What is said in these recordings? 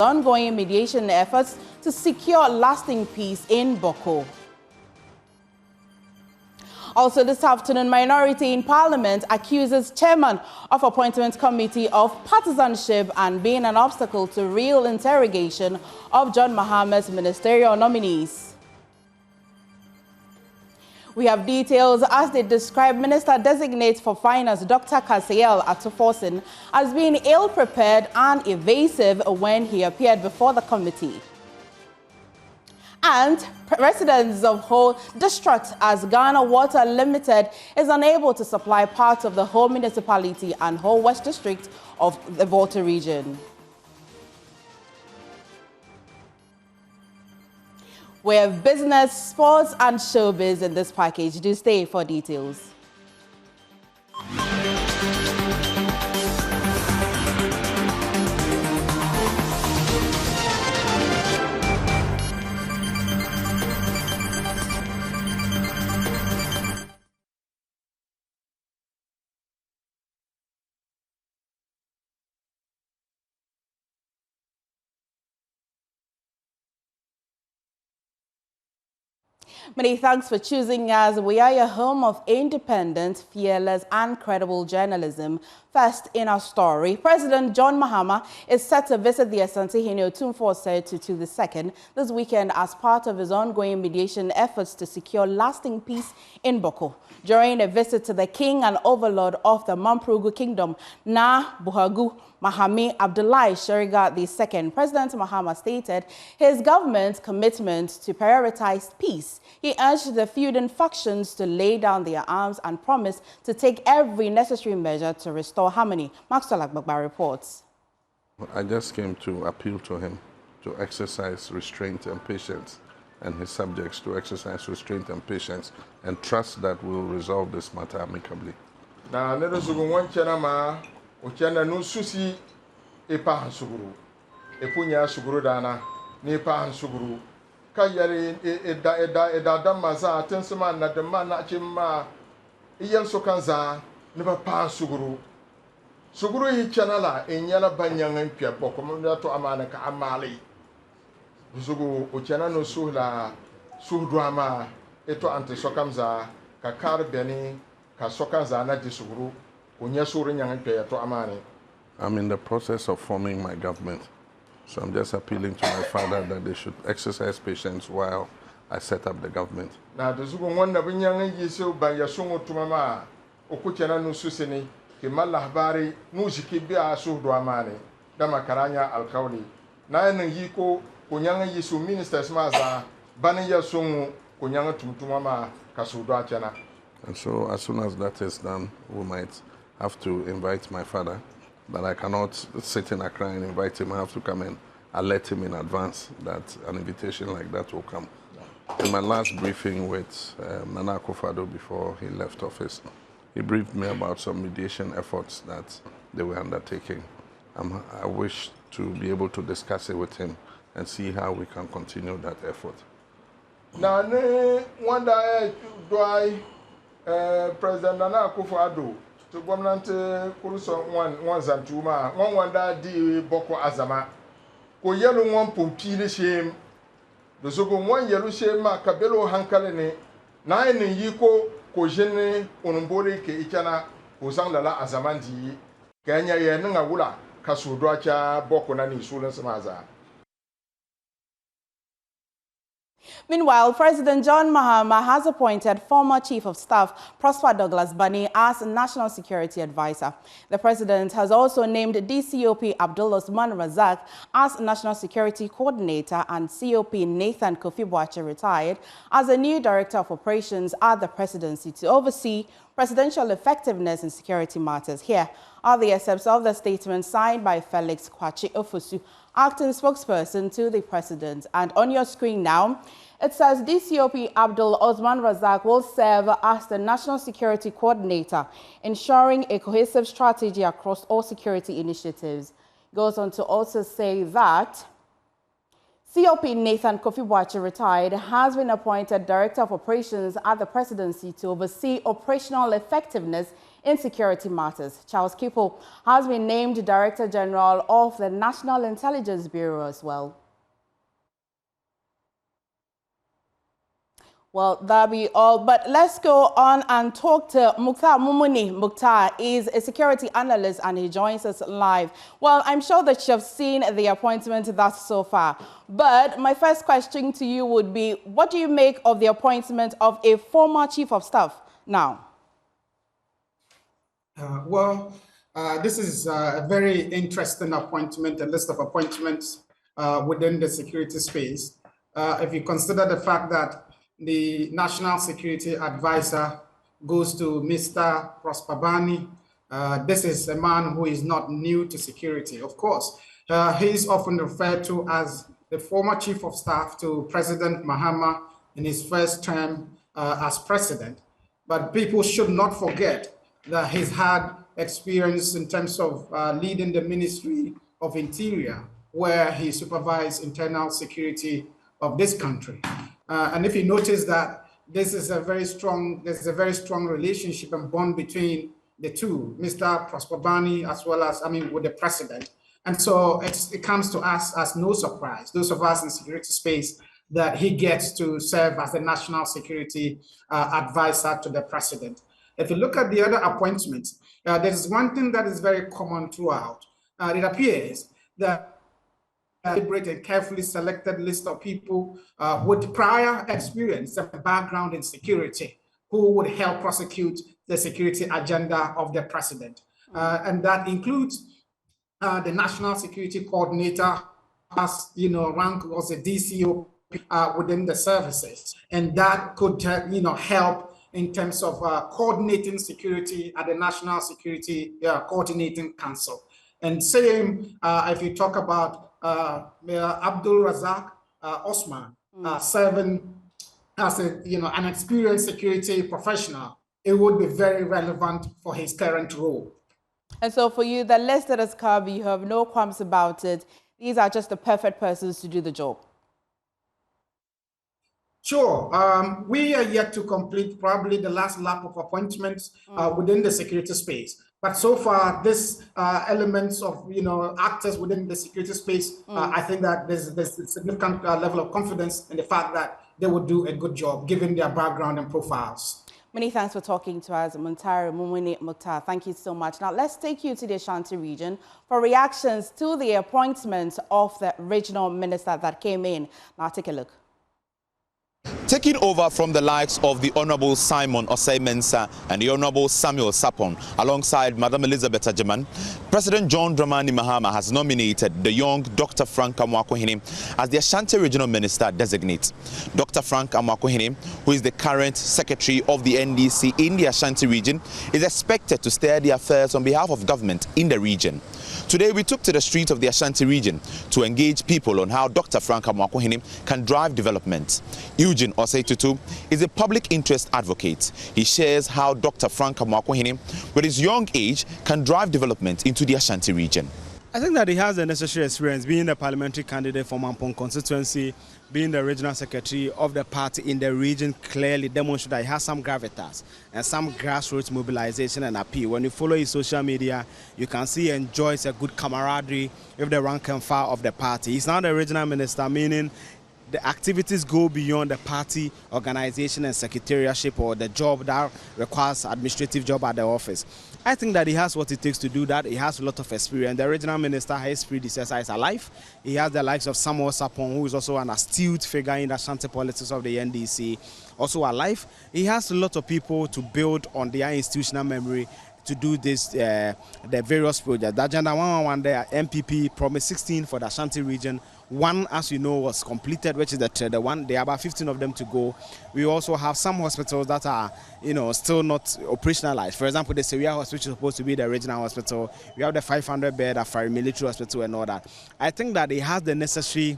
ongoing mediation efforts to secure lasting peace in Bawku. Also this afternoon, minority in Parliament accuses chairman of Appointment Committee of partisanship and being an obstacle to real interrogation of John Mahama's ministerial nominees. We have details as they describe Minister-designate for Finance Dr. Kasiel Atuforsin as being ill-prepared and evasive when he appeared before the committee. And residents of Ho distraught as Ghana Water Limited is unable to supply parts of the Ho municipality and Ho West District of the Volta region. We have business, sports, and showbiz in this package. Do stay for details. Many thanks for choosing us. We are your home of independent, fearless, and credible journalism. First in our story, President John Mahama is set to visit the Asantehene Otumfuo II this weekend as part of his ongoing mediation efforts to secure lasting peace in Bawku. During a visit to the king and overlord of the Mamprugu Kingdom, Na Buhagu Mahame Abdullahi Shariga II, President Mahama stated his government's commitment to prioritize peace. He urged the feuding factions to lay down their arms and promised to take every necessary measure to restore harmony. Maxwell Agbagba reports. I just came to appeal to him to exercise restraint and patience, and his subjects to exercise restraint and patience, and trust that we'll resolve this matter amicably. Na nedosugu wanchana ma uchana nususi epa hansuguru epunya suguru dana ne epa hansuguru kayari eda damaza atensema na dema na chima iyan sokanza ne pa hansuguru suguru hi chanala enyala banyanga mpia boko to amana ka amali zugu uchana no suhla suhduama eto ante sokamza ka karbeni ka sokanza na disuguru kunya suru nyanga mpia to amani. I'm in the process of forming my government, so I'm just appealing to my father that they should exercise patience while I set up the government. Na zugu wanda binyanga yiso banya sungu tumama okuchana no suseni ke malla habari muziki biya suhduamani dama karanya alkauli na nan yiko kunyanga yisu ministers maza baniya sungu kunyanga tumtumama kasudwa chana. And so as soon as that is done, we might have to invite my father, but I cannot sit in Accra and invite him. I have to come and alert him in advance that an invitation like that will come. In my last briefing with Nana Akufo-Addo before he left office, he briefed me about some mediation efforts that they were undertaking. I wish to be able to discuss it with him and see how we can continue that effort. Now, one day, President Nana Akufo-Addo to government Kuruso one Zantuma, one day di Boko Azama. Ko yellow one pumpile shame. The Zogo one yellow shame, Kabelo Hankalene, nine yiko, ko jene, unumbori ke ichana, Uzanga la Azamandi, Kenya Yenanga Wula, Kasudwacha, Boko Nani Sulan Samaza. Meanwhile, President John Mahama has appointed former Chief of Staff Prosper Douglas Bani as National Security Advisor. The President has also named DCOP Abdul Osman Razak as National Security Coordinator and COP Nathan Kofi-Boakye retired as the new Director of Operations at the Presidency to oversee presidential effectiveness in security matters. Here are the excerpts of the statement signed by Felix Kwachi Ofosu, acting spokesperson to the President. And on your screen now, it says DCOP Abdul Osman Razak will serve as the National Security Coordinator, ensuring a cohesive strategy across all security initiatives. Goes on to also say that COP Nathan Kofi-Boakye retired has been appointed Director of Operations at the Presidency to oversee operational effectiveness in security matters. Charles Kipo has been named Director General of the National Intelligence Bureau as well. Well, that'll be all. But let's go on and talk to Mukhtar Mumuni. Mukhtar is a security analyst and he joins us live. Well, I'm sure that you've seen the appointment thus so far. But my first question to you would be, what do you make of the appointment of a former chief of staff now? This is a very interesting appointment, a list of appointments within the security space. If you consider the fact that the National Security Advisor goes to Mr. Prosper Bani. This is a man who is not new to security. Of course, he is often referred to as the former Chief of Staff to President Mahama in his first term as president. But people should not forget that he's had experience in terms of leading the Ministry of Interior, where he supervised internal security of this country. And if you notice that there's a very strong relationship and bond between the two, Mr. Prosper Bani as well as, with the president. And so it comes to us as no surprise, those of us in security space, that he gets to serve as the national security advisor to the president. If you look at the other appointments, there's one thing that is very common throughout. It appears that a deliberate and carefully selected list of people with prior experience and background in security who would help prosecute the security agenda of the president. And that includes the National Security Coordinator, as rank was a DCO within the services. And that could help in terms of coordinating security at the National Security Coordinating Council. And same if you talk about Abdul Razak Osman serving as an experienced security professional, it would be very relevant for his current role. And so for you, the list that has come, you have no qualms about it. These are just the perfect persons to do the job. Sure. We are yet to complete probably the last lap of appointments within the security space. But so far, this elements of actors within the security space, I think that there's a significant level of confidence in the fact that they would do a good job given their background and profiles. Many thanks for talking to us, Mukhtar. Thank you so much. Now let's take you to the Ashanti region for reactions to the appointment of the regional minister that came in. Now take a look. Taking over from the likes of the Honorable Simon Osei-Mensah and the Honorable Samuel Sapon, alongside Madam Elizabeth Agyemang, President John Dramani Mahama has nominated the young Dr. Frank Amoako-Hene as the Ashanti Regional Minister designate. Dr. Frank Amoako-Hene, who is the current Secretary of the NDC in the Ashanti region, is expected to steer the affairs on behalf of government in the region. Today, we took to the streets of the Ashanti region to engage people on how Dr. Frank Amoako-Hene can drive development. Eugene Osei-Tutu is a public interest advocate. He shares how Dr. Frank Amoako-Hene, with his young age, can drive development into the Ashanti region. I think that he has the necessary experience being a parliamentary candidate for Mampong constituency, being the regional secretary of the party in the region, clearly demonstrates that he has some gravitas and some grassroots mobilization and appeal. When you follow his social media, you can see he enjoys a good camaraderie with the rank and file of the party. He's now the regional minister, meaning the activities go beyond the party organization and secretariatship or the job that requires administrative job at the office. I think that he has what it takes to do that. He has a lot of experience. The regional minister, his predecessor, is alive. He has the likes of Samuel Sapon, who is also an astute figure in the Ashanti politics of the NDC, also alive. He has a lot of people to build on their institutional memory to do this, the various projects. The Agenda 111, the MPP promised 16 for the Ashanti region. One, as you know, was completed, which is the one. There are about 15 of them to go. We also have some hospitals that are, still not operationalized. For example, the Syria Hospital, which is supposed to be the regional hospital. We have the 500-bed Afari Military Hospital and all that. I think that he has the necessary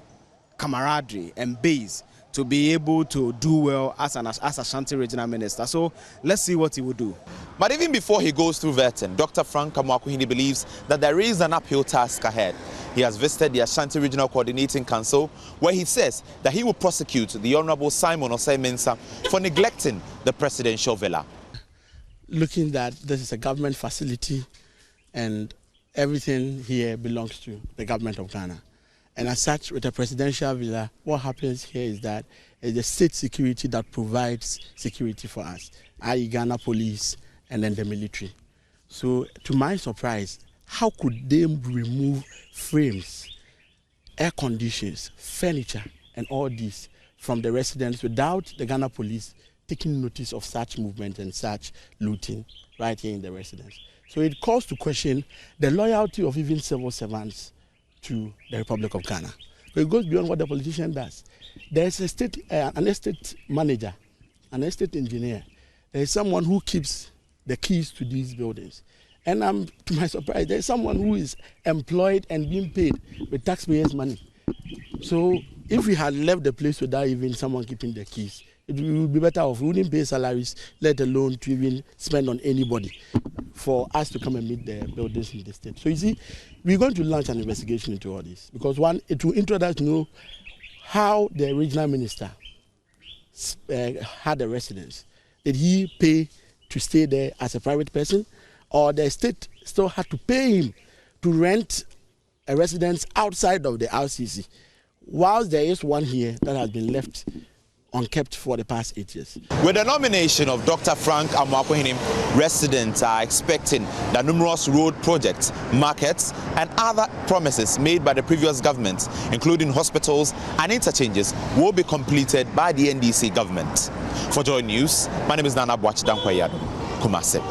camaraderie and base to be able to do well as Ashanti regional minister. So let's see what he will do. But even before he goes through vetting, Dr. Frank Amoako-Hene believes that there is an uphill task ahead. He has visited the Ashanti Regional Coordinating Council, where he says that he will prosecute the Honorable Simon Osei-Mensah for neglecting the presidential villa. looking that this is a government facility and everything here belongs to the government of Ghana. And as such, with a presidential villa, what happens here is that it's the state security that provides security for us, i.e. Ghana police and then the military. So to my surprise, how could they remove frames, air conditions, furniture, and all this from the residents without the Ghana police taking notice of such movement and such looting right here in the residence? So it calls to question the loyalty of even civil servants to the Republic of Ghana. But it goes beyond what the politician does. There's a an estate manager, an estate engineer. There is someone who keeps the keys to these buildings. And to my surprise, there's someone who is employed and being paid with taxpayers' money. So if we had left the place without even someone keeping the keys, it would be better off. We wouldn't pay salaries, let alone to even spend on anybody for us to come and meet the buildings in the state. So you see, we're going to launch an investigation into all this because one, it will interest us to know how the regional minister had a residence. Did he pay to stay there as a private person, or the state still had to pay him to rent a residence outside of the RCC, whilst there is one here that has been left unkept for the past 8 years. With the nomination of Dr. Frank Amoakohene, residents are expecting that numerous road projects, markets, and other promises made by the previous government, including hospitals and interchanges, will be completed by the NDC government. For Joy News, my name is Nana Boachidankwayado, Kumasi.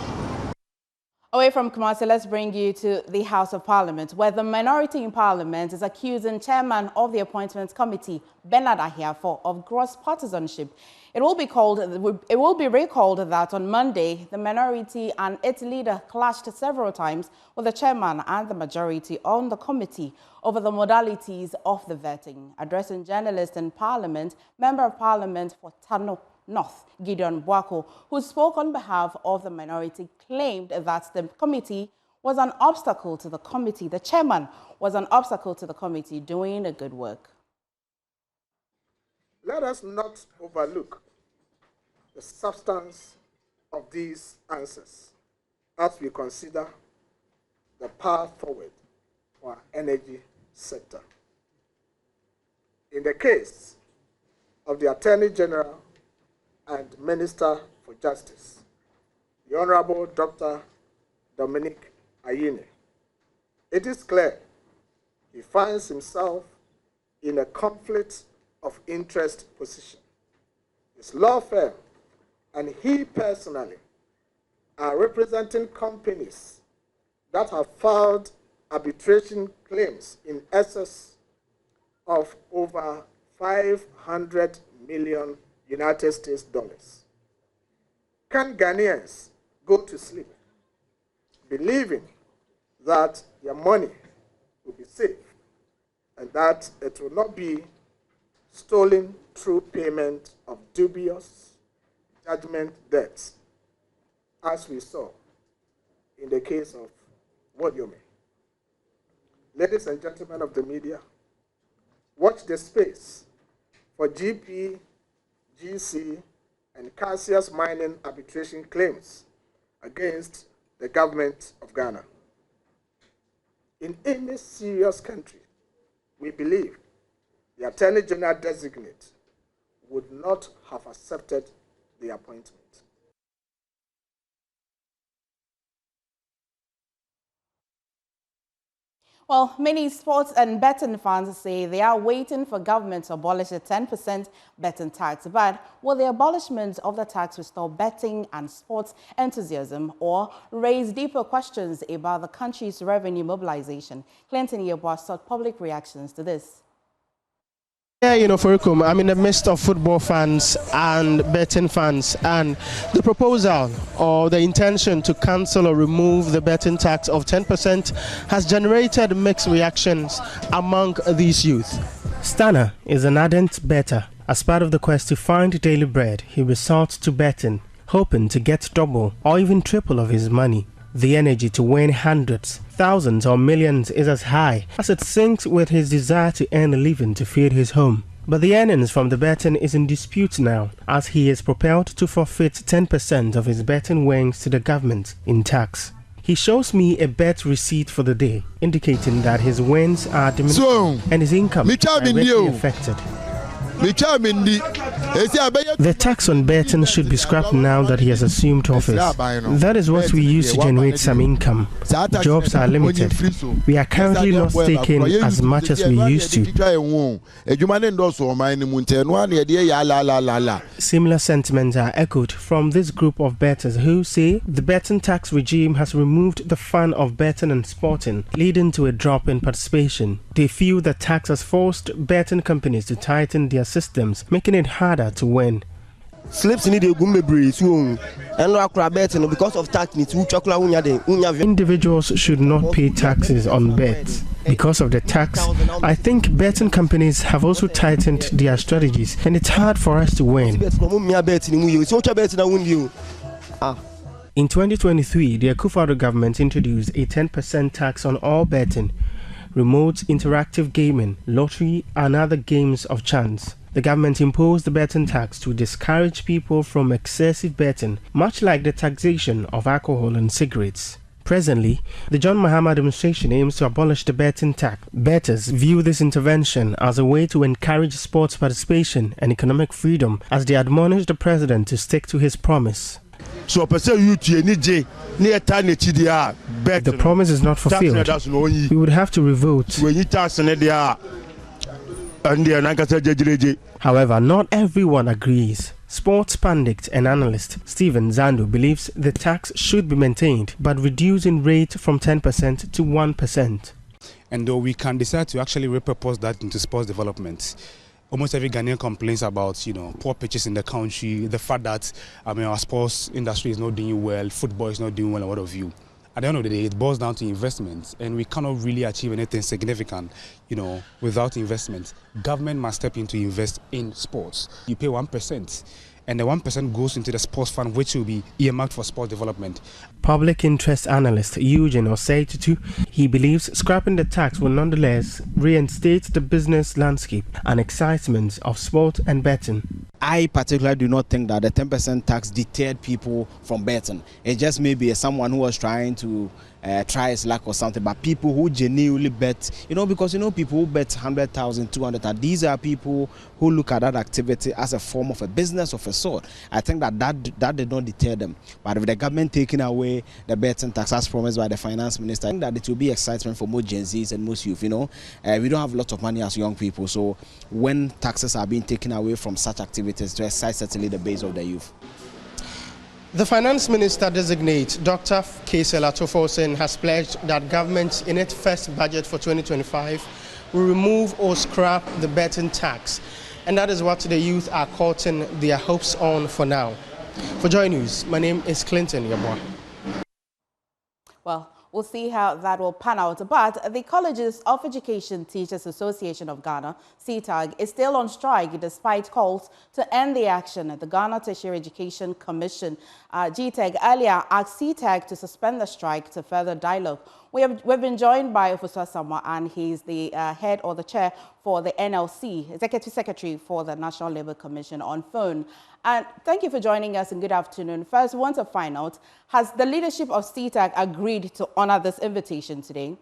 Away from Kumasi, let's bring you to the House of Parliament, where the minority in Parliament is accusing Chairman of the Appointments Committee, Bernard Ahiafo, of gross partisanship. It will be recalled that on Monday, the minority and its leader clashed several times with the chairman and the majority on the committee over the modalities of the vetting. Addressing journalists in Parliament, Member of Parliament for Tano North, Gideon Bawku, who spoke on behalf of the minority, claimed that the committee was an obstacle to the committee. The chairman was an obstacle to the committee doing a good work. Let us not overlook the substance of these answers as we consider the path forward for our energy sector. In the case of the Attorney General and Minister for Justice, the Honorable Dr. Dominic Ayine, it is clear he finds himself in a conflict of interest position. His law firm and he personally are representing companies that have filed arbitration claims in excess of over 500 million United States dollars. Can Ghanaians go to sleep believing that their money will be safe and that it will not be stolen through payment of dubious judgment debts, as we saw in the case of Wodiome? Ladies and gentlemen of the media, watch the space for GP, GC, and Cassius mining arbitration claims against the government of Ghana. In any serious country, we believe the Attorney General designate would not have accepted the appointment. Well, many sports and betting fans say they are waiting for government to abolish the 10% betting tax. But will the abolishment of the tax restore betting and sports enthusiasm or raise deeper questions about the country's revenue mobilization? Clinton Yeboah sought public reactions to this. Yeah, Furikum, I'm in the midst of football fans and betting fans, and the proposal or the intention to cancel or remove the betting tax of 10% has generated mixed reactions among these youth. Stana is an ardent bettor. As part of the quest to find daily bread, he resorts to betting, hoping to get double or even triple of his money. The energy to win hundreds, thousands or millions is as high as it syncs with his desire to earn a living to feed his home. But the earnings from the betting is in dispute now, as he is propelled to forfeit 10% of his betting winnings to the government in tax. He shows me a bet receipt for the day, indicating that his wins are diminished and his income directly affected. The tax on betting should be scrapped now that he has assumed office. That is what we use to generate some income. Jobs are limited. We are currently not taking as much as we used to. Similar sentiments are echoed from this group of bettors who say the betting tax regime has removed the fun of betting and sporting, leading to a drop in participation. They feel the tax has forced betting companies to tighten their systems, making it harder to win. Slips need a gumbe breeze and because of tax. Individuals should not pay taxes on bets. Because of the tax, I think betting companies have also tightened their strategies, and it's hard for us to win. In 2023, the Akufo-Addo government introduced a 10% tax on all betting, remote interactive gaming, lottery, and other games of chance. The government imposed the betting tax to discourage people from excessive betting, much like the taxation of alcohol and cigarettes. Presently, the John Mahama demonstration aims to abolish the betting tax. Bettors view this intervention as a way to encourage sports participation and economic freedom, as they admonish the president to stick to his promise. So, if the promise is not fulfilled, we would have to revote. However, not everyone agrees. Sports pundit and analyst Stephen Zando believes the tax should be maintained, but reduced in rate from 10% to 1%. And though we can decide to actually repurpose that into sports development, almost every Ghanaian complains about, poor pitches in the country, the fact that our sports industry is not doing well, football is not doing well, and what of you. At the end of the day, it boils down to investments, and we cannot really achieve anything significant, without investment. Government must step in to invest in sports. You pay 1%, and the 1% goes into the sports fund, which will be earmarked for sports development. Public interest analyst Eugene Osei-Tutu, he believes scrapping the tax will nonetheless reinstate the business landscape and excitement of sport and betting. I particularly do not think that the 10% tax deterred people from betting. It just may be someone who was trying to try his luck or something, but people who genuinely bet, because people who bet 100,000, 200,000, these are people who look at that activity as a form of a business of a sort. I think that did not deter them. But with the government taking away the betting tax as promised by the finance minister, I think that it will be excitement for most Gen Zs and most youth. We don't have a lot of money as young people, so when taxes are being taken away from such activities, to excite certainly the base of the youth. The finance minister designate, Dr. Kaysel Atofosen, has pledged that government in its first budget for 2025 will remove or scrap the betting tax. And that is what the youth are courting their hopes on for now. For Joy News, my name is Clinton Yabwa. Well, we'll see how that will pan out. But the Colleges of Education Teachers Association of Ghana, CTAG, is still on strike despite calls to end the action. The Ghana Tertiary Education Commission, GTEG, earlier asked CTAG to suspend the strike to further dialogue. We've been joined by Officer Sama, and he's the head or the chair for the NLC, Executive Secretary for the National Labour Commission, on phone. And thank you for joining us and good afternoon. First, we want to find out, has the leadership of CTAG agreed to honor this invitation today?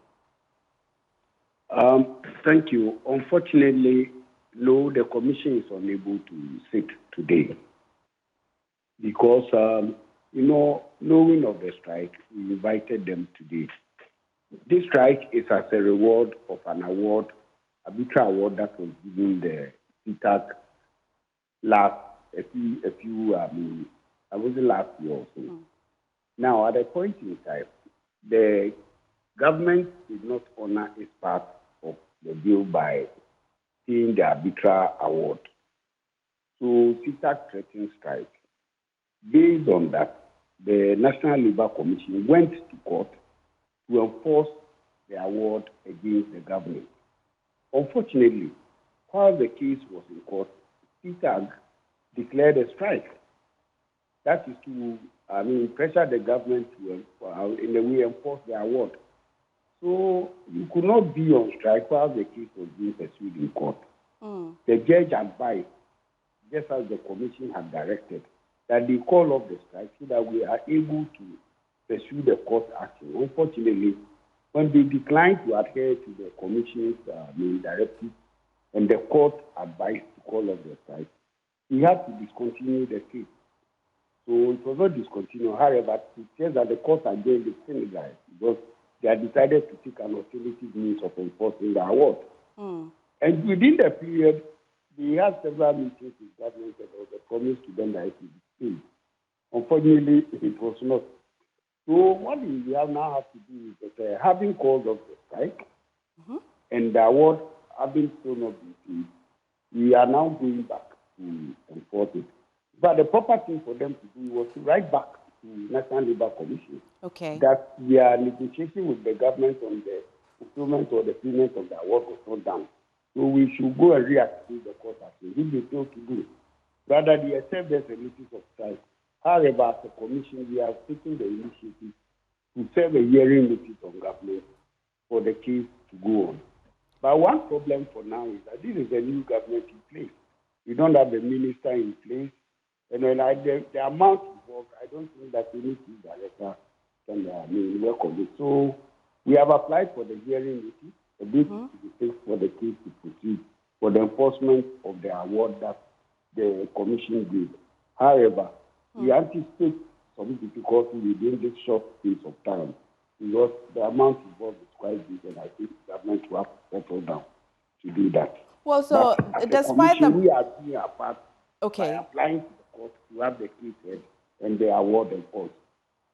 Thank you. Unfortunately, no, the commission is unable to sit today because, knowing of the strike, we invited them today. This strike is as a reward of an award, arbitral award that was given the CTAG last year or so. Now, at a point in time, the government did not honor its part of the deal by paying the arbitral award. So, CTAG threatened strike. Based on that, the National Labour Commission went to court to enforce the award against the government. Unfortunately, while the case was in court, CTAG declared a strike. That is to, pressure the government to, in a way, enforce the award. So you could not be on strike while the case was being pursued in court. The judge advised, just as the commission had directed, that they call off the strike so that we are able to pursue the court action. Unfortunately, when they declined to adhere to the commission's main directive and the court advised to call off the strike, we had to discontinue the case. So it was not discontinued. However, it says that the court adjourned the Senegal because they had decided to take an alternative means of enforcing the award. And within the period, we had several meetings with government and there was a promise to them that it would be paid. Unfortunately, it was not. So what we now have to do is that having called off the strike and the award having still not been paid, we are now going back to enforce it. But the proper thing for them to do was to write back to National Labour Commission that their negotiation with the government on the fulfillment or the payment of the award was not done. So we should go and reactivate the court action, which they failed to do. Rather, they accept there's a notice of strike. However, as a commission, we are taking the initiative to serve a hearing notice on government for the case to go on. But one problem for now is that this is a new government in place. We don't have a minister in place. And when the amount involved, I don't think that we need to director can work on it. So we have applied for the hearing notice, a date to be fixed for the case to proceed for the enforcement of the award that the commission gave. However, we anticipate some difficulty within this short space of time because the amount involved is quite big, and I think the government will have to settle down to do that. Well, so despite the we are doing our part by applying to the court to have the case heard and the award enforced.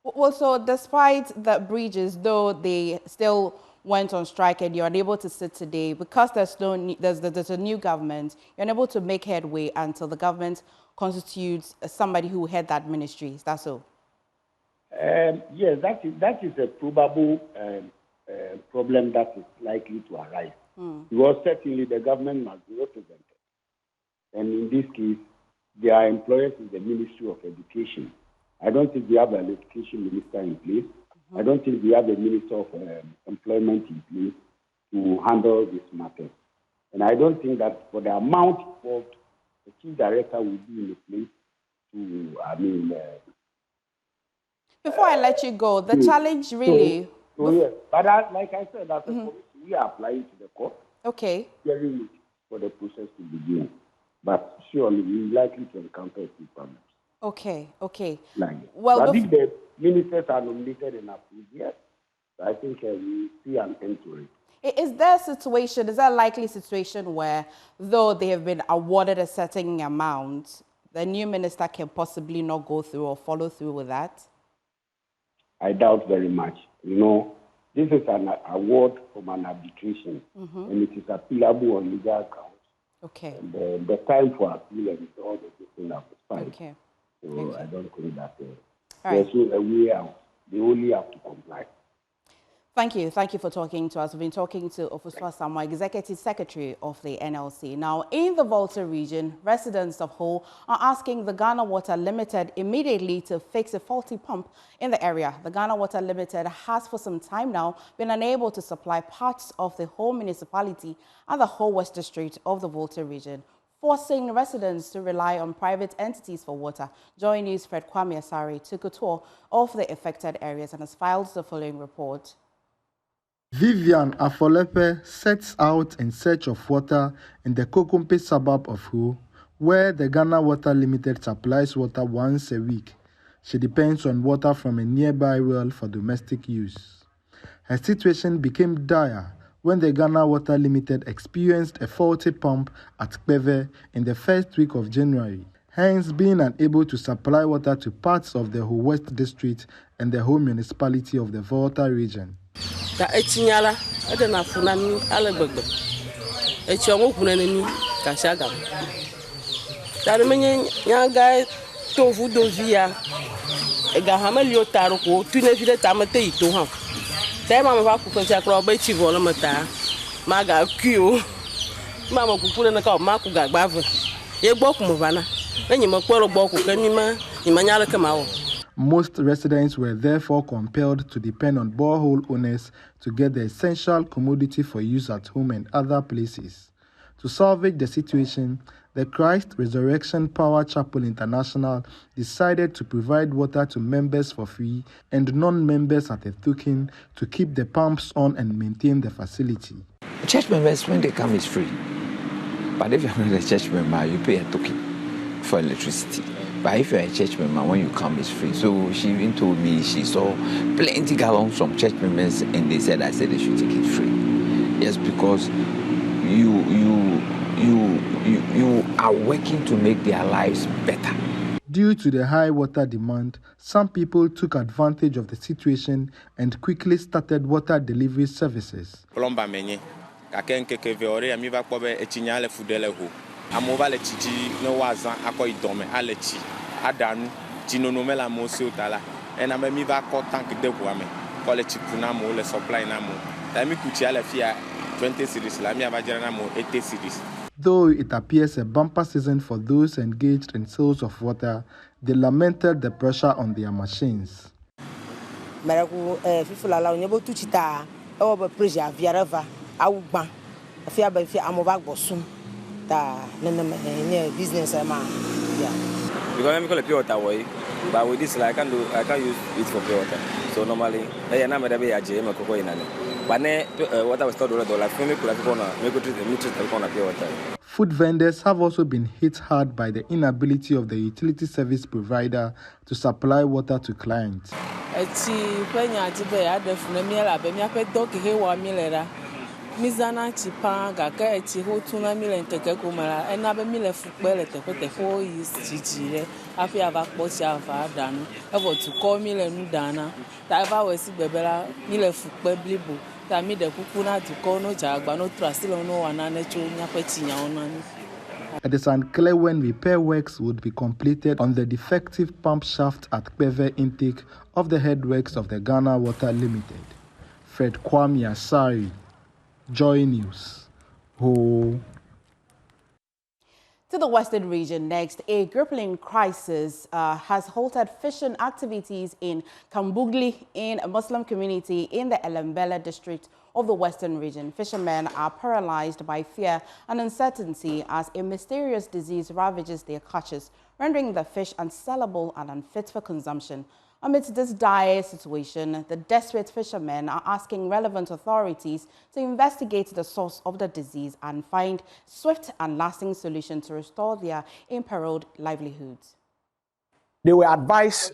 Well, so despite the breaches, though they still went on strike and you're unable to sit today because there's a new government, you're unable to make headway until the government constitutes somebody who head that ministry. Is that so? Yes, that is a probable problem that is likely to arise. Because certainly the government must be represented. And in this case, their employers is the Ministry of Education. I don't think we have an education minister in place. I don't think we have a minister of employment in place to handle this matter. And I don't think that for the amount involved, the chief director will be in a place to, Before I let you go, the challenge really... So yes, but like I said, as a commission, we are applying to the court. Okay. Hearing it for the process to begin. But surely we're likely to encounter a few problems. Okay. Well, but if the ministers are nominated and approved, yes, I think we see an end to it. Is there a likely situation where, though they have been awarded a certain amount, the new minister can possibly not go through or follow through with that? I doubt very much. You know, this is an award from an arbitration, and it is appealable on legal grounds. Okay. And the time for appeal and all the things are expired. Okay. So I don't think that there's a way out. They only have to comply. Thank you. Thank you for talking to us. We've been talking to Ofuswa Samoa, Executive Secretary of the NLC. Now, in the Volta region, residents of Ho are asking the Ghana Water Limited immediately to fix a faulty pump in the area. The Ghana Water Limited has for some time now been unable to supply parts of the Ho municipality and the Ho West District of the Volta region, forcing residents to rely on private entities for water. Joy News' Fred Kwame Asari took a tour of the affected areas and has filed the following report. Vivian Afolepe sets out in search of water in the Kokompe suburb of Ho, where the Ghana Water Limited supplies water once a week. She depends on water from a nearby well for domestic use. Her situation became dire when the Ghana Water Limited experienced a faulty pump at Kpeve in the first week of January, hence being unable to supply water to parts of the Ho West District and the Ho municipality of the Volta region. Ta etinyala adena funami alebegbe echiongo kuneneni kashaga tare menye nyanga tovu dovia ega hamelio taro ko tunevide tamate ito ha tema ma ku koncha kro ba chivola mata maga kio mama kukule na ka ma ku gagbave ye gboku mo bana enyi mo kwero gboku kanima imanyala kamawo. Most residents were therefore compelled to depend on borehole owners to get the essential commodity for use at home and other places. To salvage the situation, the Christ Resurrection Power Chapel International decided to provide water to members for free and non-members at a token to keep the pumps on and maintain the facility. Church members, when they come, is free. But if you're not a church member, you pay a token for electricity. But if you're a church member, when you come, it's free. So she even told me she saw plenty gallons from church members, and I said they should take it free. Yes, because you are working to make their lives better. Due to the high water demand, some people took advantage of the situation and quickly started water delivery services. Though it appears a bumper season for those engaged in sales of water, they lamented the pressure on their machines. Because I'm going to pure water way, but with this I can't use it for pure water. So normally, I am not a JM cocoa in it. But what I was told Food vendors have also been hit hard by the inability of the utility service provider to supply water to clients. Mizana chipanga ka eti ho tuna mile nkeke kumara enabe mile fukpele tekwete ho is chichire afi ava kpochi ava danu evo to call mile nu dana ta ava wesi bebela mile fukpe blibo ta mi de kuku na to call no jagba no trasilo no wana necho nyapeti nya onani. It is unclear when repair works would be completed on the defective pump shaft at Peve intake of the headworks of the Ghana Water Limited. Fred Kwame Asari, Joy News. Ho. To the Western region next, a crippling crisis has halted fishing activities in Kambugli in a Muslim community in the Elembele district of the Western region. Fishermen are paralyzed by fear and uncertainty as a mysterious disease ravages their catches, rendering the fish unsellable and unfit for consumption. Amidst this dire situation, the desperate fishermen are asking relevant authorities to investigate the source of the disease and find swift and lasting solutions to restore their imperiled livelihoods. They were advised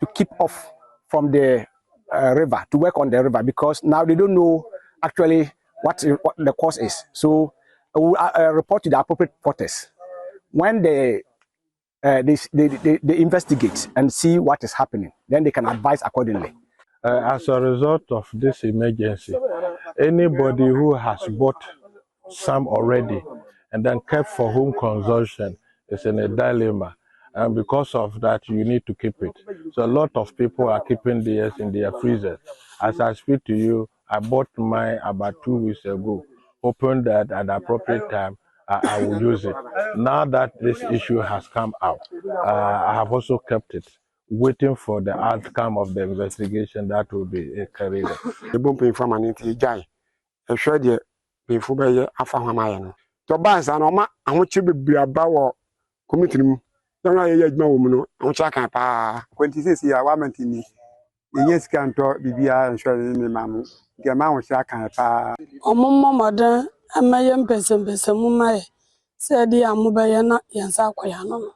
to keep off from the river, to work on the river, because now they don't know actually what the cause is. So we report to the appropriate porters. When they investigate and see what is happening, then they can advise accordingly. As a result of this emergency, anybody who has bought some already and then kept for home consumption is in a dilemma. And because of that, you need to keep it. So a lot of people are keeping theirs in their freezers. As I speak to you, I bought mine about 2 weeks ago, hoping that at the appropriate time, I will use it. Now that this issue has come out, I have also kept it, waiting for the outcome of the investigation that will be carried out. The bumping from an guy, a short year before I found my own. To buy an oma, I want you to be about committing. Don't know yet, no woman, I'm checking. 26 years, I went in. Yes, can't talk, Bibia, and showing me, mamma. The amount checking. Mother. Ama yɛ mpɛsɛmpɛsɛ mu ma yɛ sɛ ɛde a mobɛyɛ na yɛnsa akɔyɛ ano no.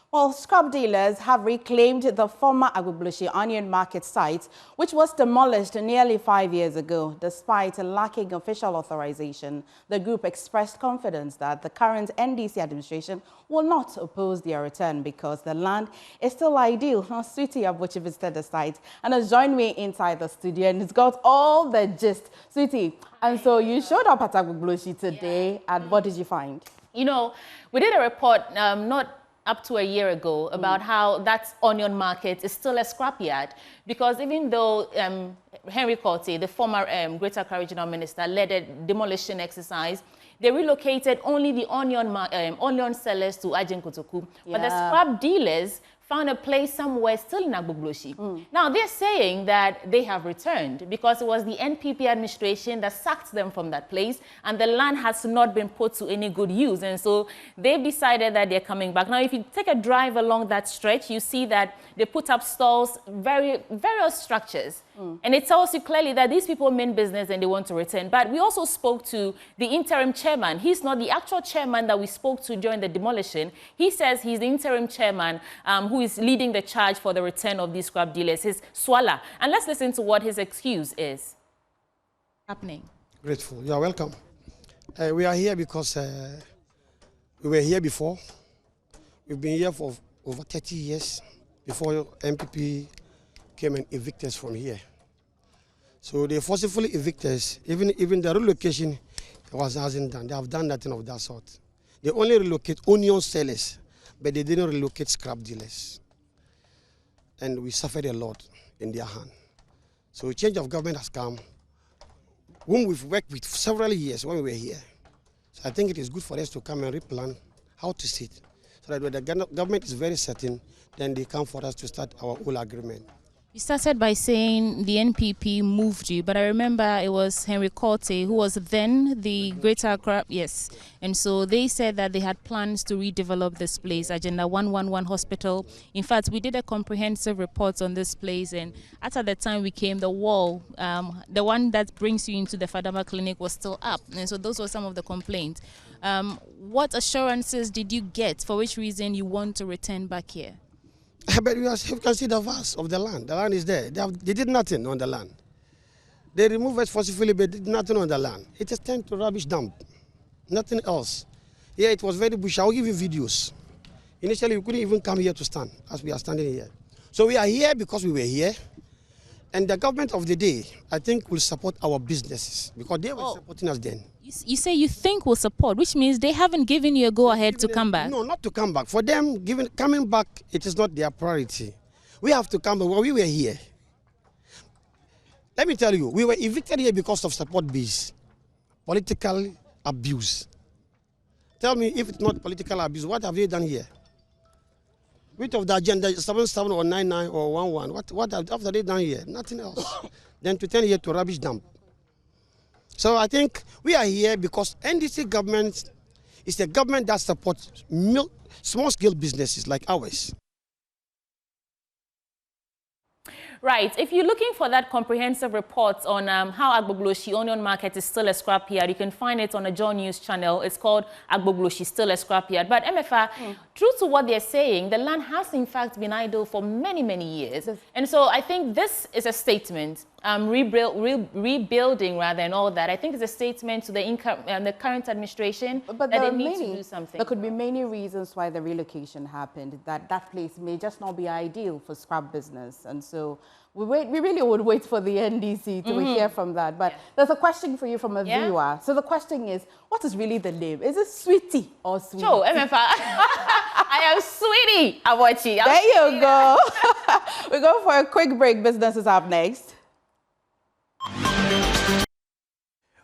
Well, scrap dealers have reclaimed the former Agbobloshi onion market site, which was demolished nearly 5 years ago. Despite lacking official authorization, the group expressed confidence that the current NDC administration will not oppose their return because the land is still ideal. Now, Sweetie Abuchi visited the site and has joined me inside the studio and it's got all the gist. Sweetie, and so you showed up at Agbobloshi today, and what did you find? You know, we did a report not up to a year ago about how that onion market is still a scrapyard, because even though Henry Korte, the former Greater Accra Regional Minister, led a demolition exercise, they relocated only the onion sellers to Ajin Kotoku. Yeah. But the scrap dealers found a place somewhere still in Agbogloshi. Now, they're saying that they have returned because it was the NPP administration that sacked them from that place, and the land has not been put to any good use. And so they've decided that they're coming back. Now, if you take a drive along that stretch, you see that they put up stalls, various structures. And it tells you clearly that these people mean business and they want to return. But we also spoke to the interim chairman. He's not the actual chairman that we spoke to during the demolition. He says he's the interim chairman who is leading the charge for the return of these scrap dealers. He's Swala. And let's listen to what his excuse is. Happening. Grateful. You are welcome. We are here because we were here before. We've been here for over 30 years before MPP came and evicted us from here. So they forcibly evicted us. Even the relocation hasn't done. They have done nothing of that sort. They only relocate onion sellers, but they didn't relocate scrap dealers. And we suffered a lot in their hand. So a change of government has come, whom we've worked with for several years when we were here. So I think it is good for us to come and replan how to sit, so that when the government is very certain, then they come for us to start our whole agreement. You started by saying the NPP moved you, but I remember it was Henry Korte who was then the Greater Accra, yes. And so they said that they had plans to redevelop this place, Agenda 111 Hospital. In fact, we did a comprehensive report on this place, and at the time we came, the wall, the one that brings you into the Fadama Clinic, was still up. And so those were some of the complaints. What assurances did you get, for which reason you want to return back here? But you can see the vast of the land. The land is there. They did nothing on the land. They removed it forcibly, but did nothing on the land. It is turned to rubbish dump. Nothing else. Yeah, it was very bushy. I'll give you videos. Initially, we couldn't even come here to stand, as we are standing here. So we are here because we were here. And the government of the day, I think, will support our businesses, because they were supporting us then. You say you think will support, which means they haven't given you a go-ahead to come back. No, not to come back. For them, coming back, it is not their priority. We have to come back. Well, we were here. Let me tell you, we were evicted here because of support base, political abuse. Tell me, if it's not political abuse, what have they done here? Which of the agenda, 77 or 99 or 11, what have they done here? Nothing else. Then to turn here to rubbish dump. So I think we are here because NDC government is a government that supports small-scale businesses like ours. Right. If you're looking for that comprehensive report on how Agbogloshi Onion Market is still a scrapyard, you can find it on a John News channel. It's called Agbogloshi Still a Scrapyard. But MFA, true to what they're saying, the land has in fact been idle for many, many years. And so I think this is a statement, rebuilding rather and all that. I think it's a statement to the current administration that they need to do something. There could be many reasons why the relocation happened, that place may just not be ideal for scrap business. And so we really would wait for the NDC to hear from that. But there's a question for you from a viewer. So the question is, what is really the name? Is it Sweetie or Sweetie? Sure, MFA. I am Sweetie Awachi. There you go. We go for a quick break. Business is up next.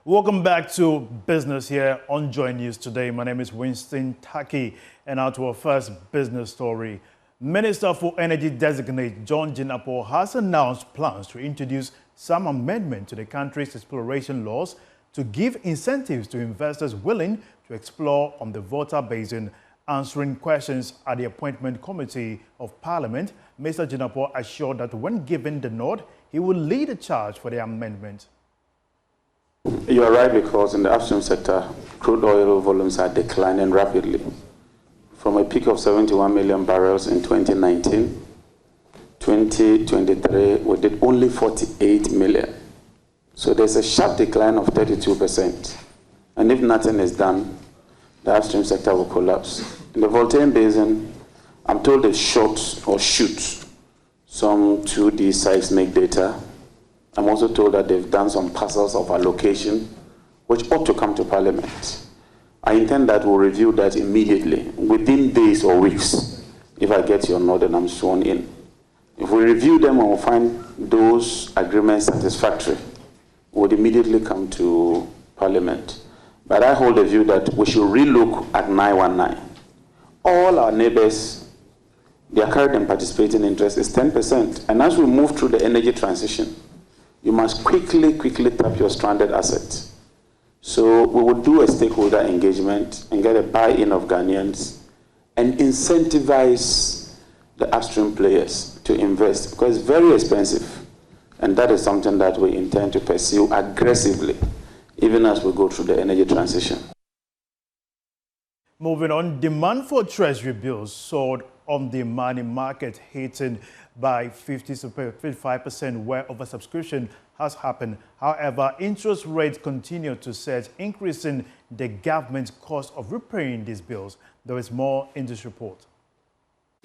Welcome back to Business here on Joy News today. My name is Winston Taki, and now to our first business story. Minister for Energy designate John Jinapor has announced plans to introduce some amendment to the country's exploration laws to give incentives to investors willing to explore on the Volta Basin. Answering questions at the Appointment Committee of Parliament, Mr. Jinapor assured that when given the nod, he will lead the charge for the amendment. You are right, because in the upstream sector, crude oil volumes are declining rapidly. From a peak of 71 million barrels in 2019, 2023, we did only 48 million. So there's a sharp decline of 32%. And if nothing is done, the upstream sector will collapse. In the Volta Basin, I'm told they shot or shoot some 2D seismic data. I'm also told that they've done some parcels of allocation, which ought to come to Parliament. I intend that we'll review that immediately, within days or weeks. If I get your nod and I'm sworn in. If we review them and we'll find those agreements satisfactory, we'll immediately come to Parliament. But I hold the view that we should relook at 919. All our neighbors, their current and participating interest is 10%. And as we move through the energy transition, you must quickly tap your stranded assets. So we would do a stakeholder engagement and get a buy-in of Ghanaians and incentivize the upstream players to invest, because it's very expensive. And that is something that we intend to pursue aggressively, even as we go through the energy transition. Moving on, demand for treasury bills soared on the money market, hitting by 55% where oversubscription has happened. However, interest rates continue to surge, increasing the government's cost of repaying these bills. There is more in this report.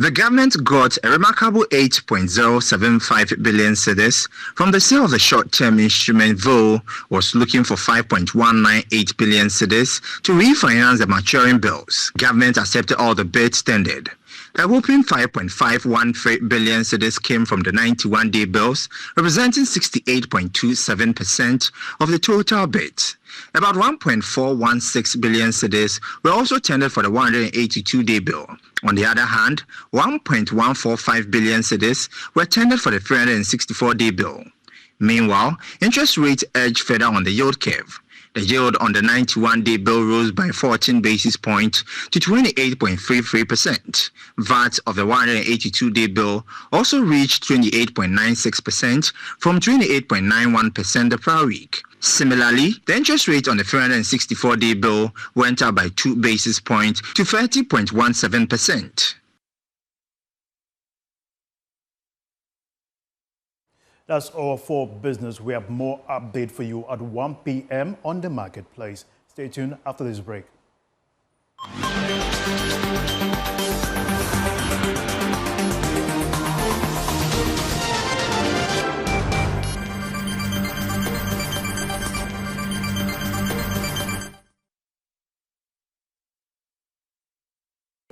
The government got a remarkable 8.075 billion cedis from the sale of the short-term instrument, though was looking for 5.198 billion cedis to refinance the maturing bills. Government accepted all the bids tendered. A whopping 5.513 billion cedis came from the 91-day bills, representing 68.27% of the total bids. About 1.416 billion cedis were also tendered for the 182-day bill. On the other hand, 1.145 billion cedis were tendered for the 364-day bill. Meanwhile, interest rates edged further on the yield curve. The yield on the 91-day bill rose by 14 basis points to 28.33%. VAT of the 182-day bill also reached 28.96% from 28.91% the prior week. Similarly, the interest rate on the 364-day bill went up by 2 basis points to 30.17%. That's all for business. We have more update for you at 1 p.m. on the marketplace. Stay tuned after this break.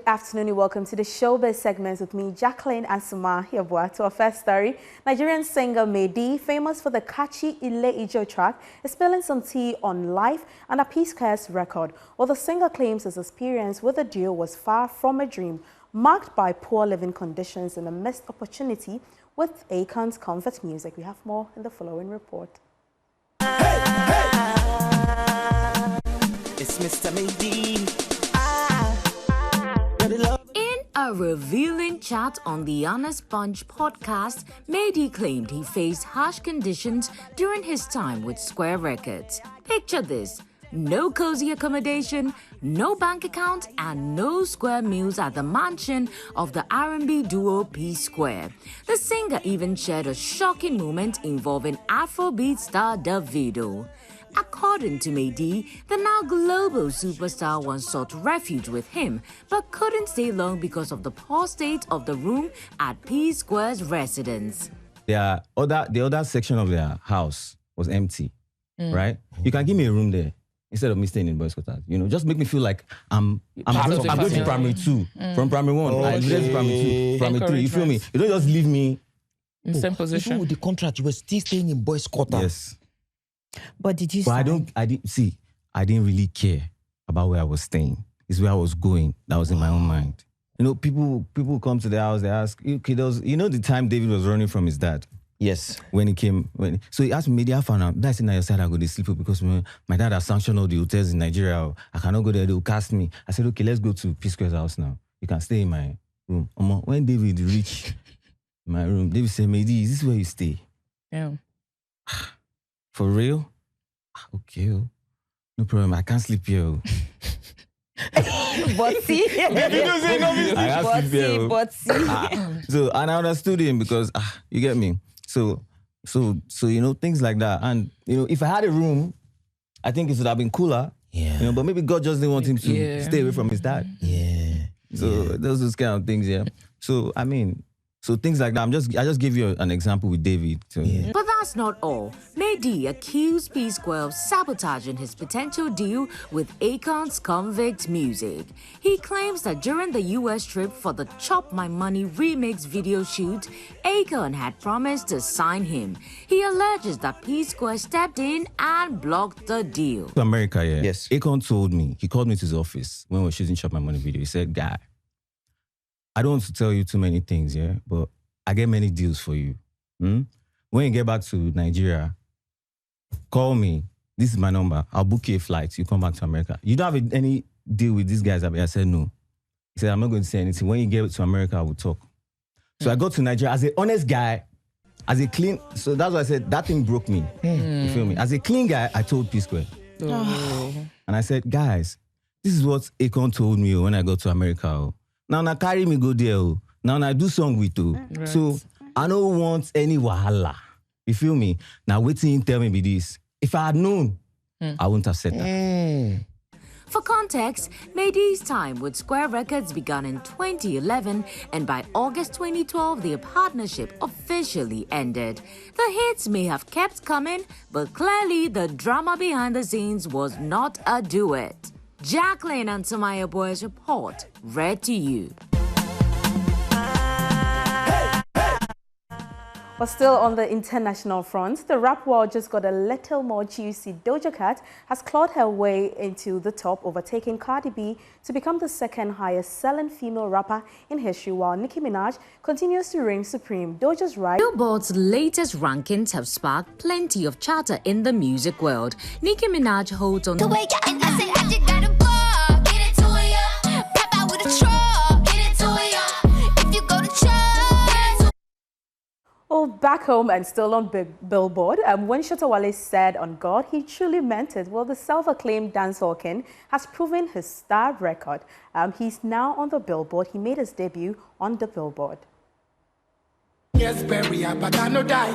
Afternoon, welcome to the Showbiz segment with me, Jacqueline Asuma Yabua. To our first story, Nigerian singer Mehdi, famous for the catchy Ile Ijo track, is spilling some tea on life and a P-Square's record. While the singer claims his experience with the duo was far from a dream, marked by poor living conditions and a missed opportunity with Akon's comfort music. We have more in the following report. It's Mr. Mehdi. In a revealing chat on the Honest Punch podcast, Mehdi claimed he faced harsh conditions during his time with Square Records. Picture this: no cozy accommodation, no bank account, and no square meals at the mansion of the R&B duo P-Square. The singer even shared a shocking moment involving Afrobeat star Davido. According to Mehdi, the now global superstar once sought refuge with him, but couldn't stay long because of the poor state of the room at P-Square's residence. The other section of their house was empty, right? You can give me a room there instead of me staying in boys' quarters. You know, just make me feel like I'm going to primary 2. From primary 1, I went to primary 2, primary 3. You feel me? You don't just leave me in the same position. Even with the contract, you were still staying in boys' quarters. Yes. But did you? But I didn't really care about where I was staying. It's where I was going. That was in my own mind. You know, people come to the house. They ask, okay, the time David was running from his dad. Yes. When he came, so he asked me, "Media found out that's in your side. I go to sleep because my dad has sanctioned all the hotels in Nigeria. I cannot go there. They will cast me." I said, "Okay, let's go to P-Square's house now. You can stay in my room." When David reached my room, David said, "Mehdi, is this where you stay?" Yeah. For real? Okay. No problem. I can't sleep here. But see, So, and I understood him because, you get me? So, things like that. And, if I had a room, I think it would have been cooler. Yeah. But maybe God just didn't want him to stay away from his dad. Yeah. So, those kind of things, yeah. So, so things like that. I just gave you an example with David. So. Yeah. But that's not all. Mehdi accused P-Square of sabotaging his potential deal with Akon's Convict Music. He claims that during the US trip for the Chop My Money remix video shoot, Akon had promised to sign him. He alleges that P-Square stepped in and blocked the deal. To America, yeah. Yes. Akon told me, he called me to his office when we were shooting Chop My Money video. He said, "Guy, I don't want to tell you too many things, yeah, but I get many deals for you. When you get back to Nigeria, call me. This is my number. I'll book you a flight. You come back to America. You don't have any deal with these guys? I said, no. He said, I'm not going to say anything. When you get to America, I will talk. So I got to Nigeria as an honest guy, as a clean, so that's why I said that thing broke me. You feel me? As a clean guy, I told P-Square. And I said, guys, this is what Akon told me when I got to America. Now carry me go there. Now I do song with you. Right. So I don't want any wahala. You feel me? Now waiting, tell me be this. If I had known, I wouldn't have said that. For context, Medee's time with Square Records began in 2011, and by August 2012, their partnership officially ended. The hits may have kept coming, but clearly the drama behind the scenes was not a duet. Jacqueline and Samaya Boy's report, read to you. But still on the international front, the rap world just got a little more juicy. Doja Cat has clawed her way into the top, overtaking Cardi B to become the second highest selling female rapper in history, while Nicki Minaj continues to reign supreme. Doja's rise. Billboard's latest rankings have sparked plenty of chatter in the music world. Nicki Minaj holds on. Well, back home and still on Billboard, when Shatta Wale said on God, he truly meant it. Well, the self-acclaimed dancehall king has proven his star record. He's now on the Billboard. He made his debut on the Billboard. Yes, bury her, but I no die.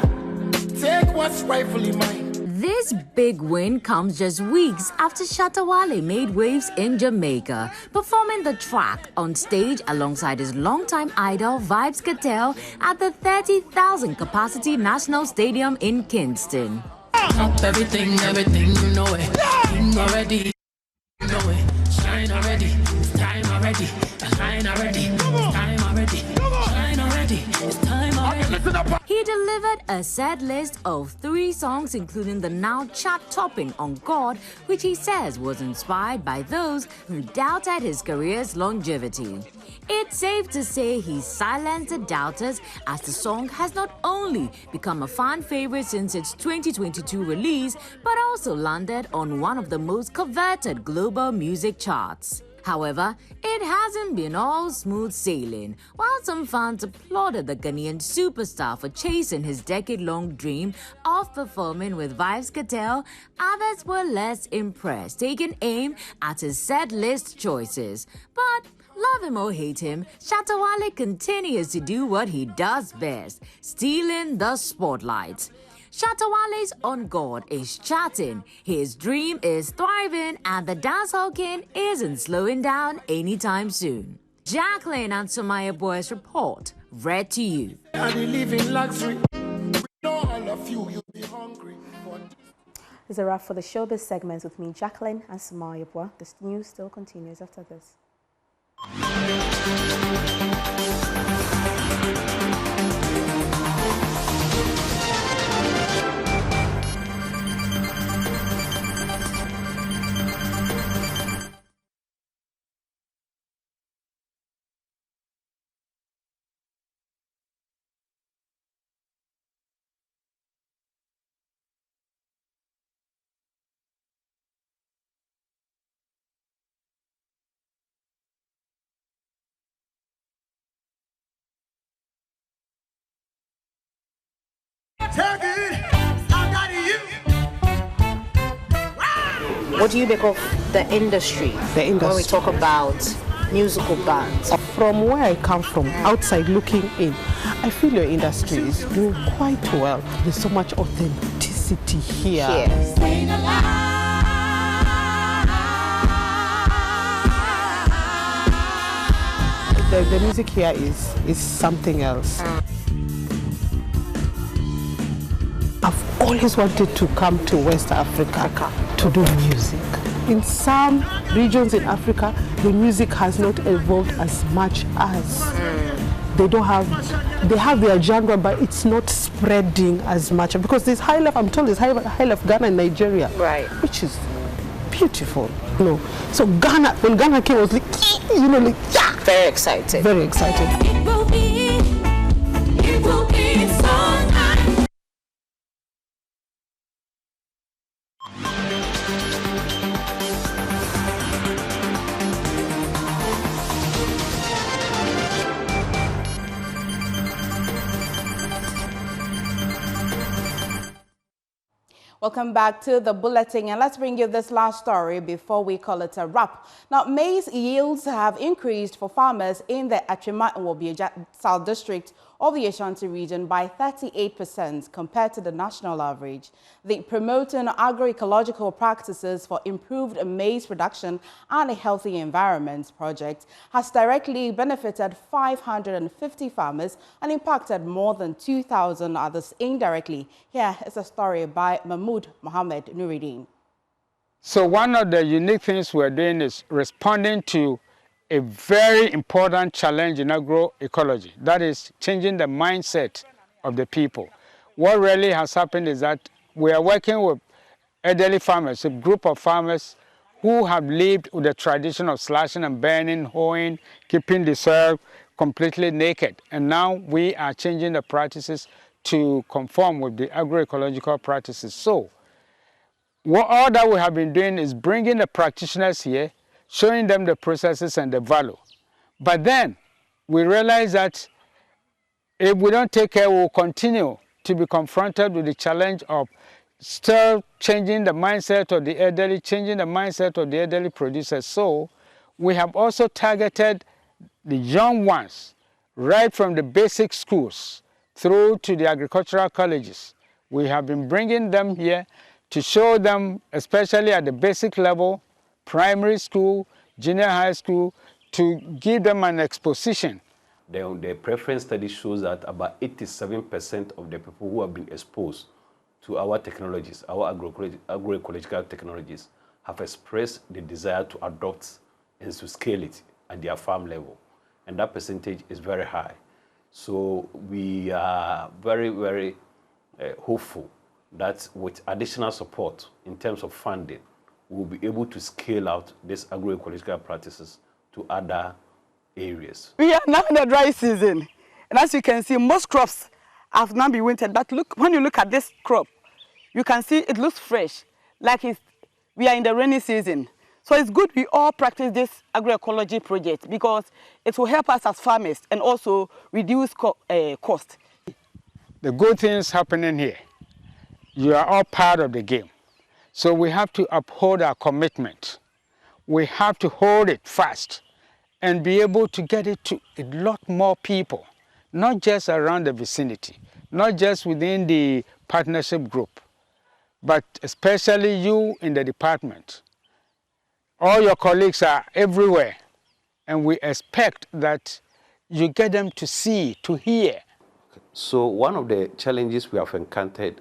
Take what's rightfully mine. This big win comes just weeks after Shatta Wale made waves in Jamaica, performing the track on stage alongside his longtime idol Vybz Kartel at the 30,000 capacity National Stadium in Kingston. Up everything, you know it. King already, you know it. Shine already, it's time already. Shine already, it's time already. Shine already, it's time already. He delivered a set list of 3 songs, including the now chart-topping On God, which he says was inspired by those who doubted his career's longevity. It's safe to say he silenced the doubters, as the song has not only become a fan favorite since its 2022 release, but also landed on one of the most coveted global music charts. However, it hasn't been all smooth sailing. While some fans applauded the Ghanaian superstar for chasing his decade-long dream of performing with Vybz Kartel, others were less impressed, taking aim at his set list choices. But love him or hate him, Shatta Wale continues to do what he does best, stealing the spotlight. Shatta Wale's On God is charting, his dream is thriving, and the dancehall king isn't slowing down anytime soon. Jacqueline and Samaya Boy's report, read to you. It's a wrap for the showbiz segments with me, Jacqueline and Samaya Boy. This news still continues after this. What do you make of the industry? When we talk about musical bands. From where I come from, outside looking in, I feel your industry is doing quite well. There's so much authenticity here. The music here is something else. I've always wanted to come to West Africa to do music. In some regions in Africa, the music has not evolved as much as they have their genre, but it's not spreading as much because there's high life. I'm told there's high life Ghana and Nigeria, right? Which is beautiful. So Ghana, when Ghana came, I was like, like yeah. Very excited. Very excited. It will be so nice. Welcome back to the bulletin, and let's bring you this last story before we call it a wrap. Now, maize yields have increased for farmers in the Achima South District of the Ashanti region by 38% compared to the national average. The Promoting Agroecological Practices for Improved Maize Production and a Healthy Environment project has directly benefited 550 farmers and impacted more than 2,000 others indirectly. Here is a story by Mahmoud Mohammed Nuruddin. So one of the unique things we're doing is responding to a very important challenge in agroecology. That is changing the mindset of the people. What really has happened is that we are working with elderly farmers, a group of farmers who have lived with the tradition of slashing and burning, hoeing, keeping the soil completely naked. And now we are changing the practices to conform with the agroecological practices. So all that we have been doing is bringing the practitioners here, showing them the processes and the value. But then we realize that if we don't take care, we'll continue to be confronted with the challenge of still changing the mindset of the elderly, changing the mindset of the elderly producers. So we have also targeted the young ones right from the basic schools through to the agricultural colleges. We have been bringing them here to show them, especially at the basic level, primary school, junior high school, to give them an exposition. The preference study shows that about 87% of the people who have been exposed to our technologies, our agroecological technologies, have expressed the desire to adopt and to scale it at their farm level. And that percentage is very high. So we are very, very hopeful that with additional support in terms of funding, we'll be able to scale out these agroecological practices to other areas. We are now in the dry season, and as you can see, most crops have now been wintered. But look, when you look at this crop, you can see it looks fresh, like we are in the rainy season. So it's good we all practice this agroecology project because it will help us as farmers and also reduce cost. The good things happening here. You are all part of the game. So we have to uphold our commitment. We have to hold it fast and be able to get it to a lot more people, not just around the vicinity, not just within the partnership group, but especially you in the department. All your colleagues are everywhere, and we expect that you get them to see, to hear. So one of the challenges we have encountered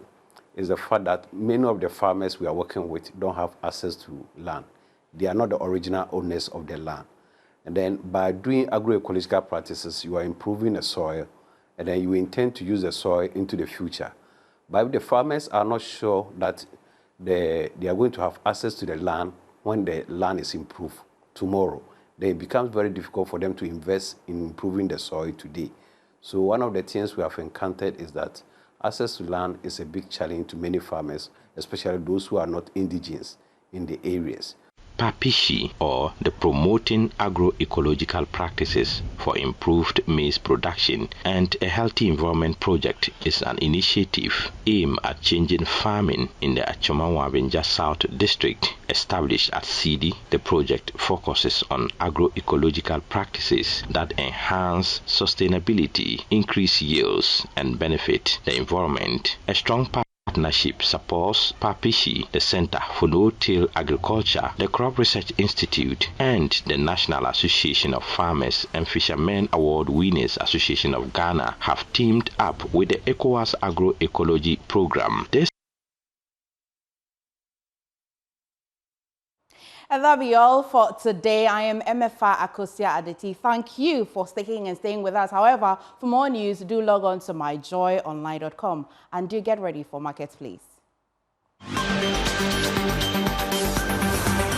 is the fact that many of the farmers we are working with don't have access to land. They are not the original owners of the land. And then by doing agroecological practices, you are improving the soil, and then you intend to use the soil into the future. But if the farmers are not sure that they are going to have access to the land when the land is improved tomorrow, then it becomes very difficult for them to invest in improving the soil today. So one of the things we have encountered is that access to land is a big challenge to many farmers, especially those who are not indigenous in the areas. PAPISHI, or the Promoting Agroecological Practices for Improved Maize Production and a Healthy Environment project, is an initiative aimed at changing farming in the Achoma South District. Established at CD, the project focuses on agroecological practices that enhance sustainability, increase yields, and benefit the environment. A strong partnership supports PAPISHI, the Center for No-Till Agriculture, the Crop Research Institute, and the National Association of Farmers and Fishermen Award Winners Association of Ghana have teamed up with the ECOWAS Agroecology Program. And that'll be all for today. I am MFA Akosia Aditi. Thank you for sticking and staying with us. However, for more news, do log on to myjoyonline.com and do get ready for markets, please.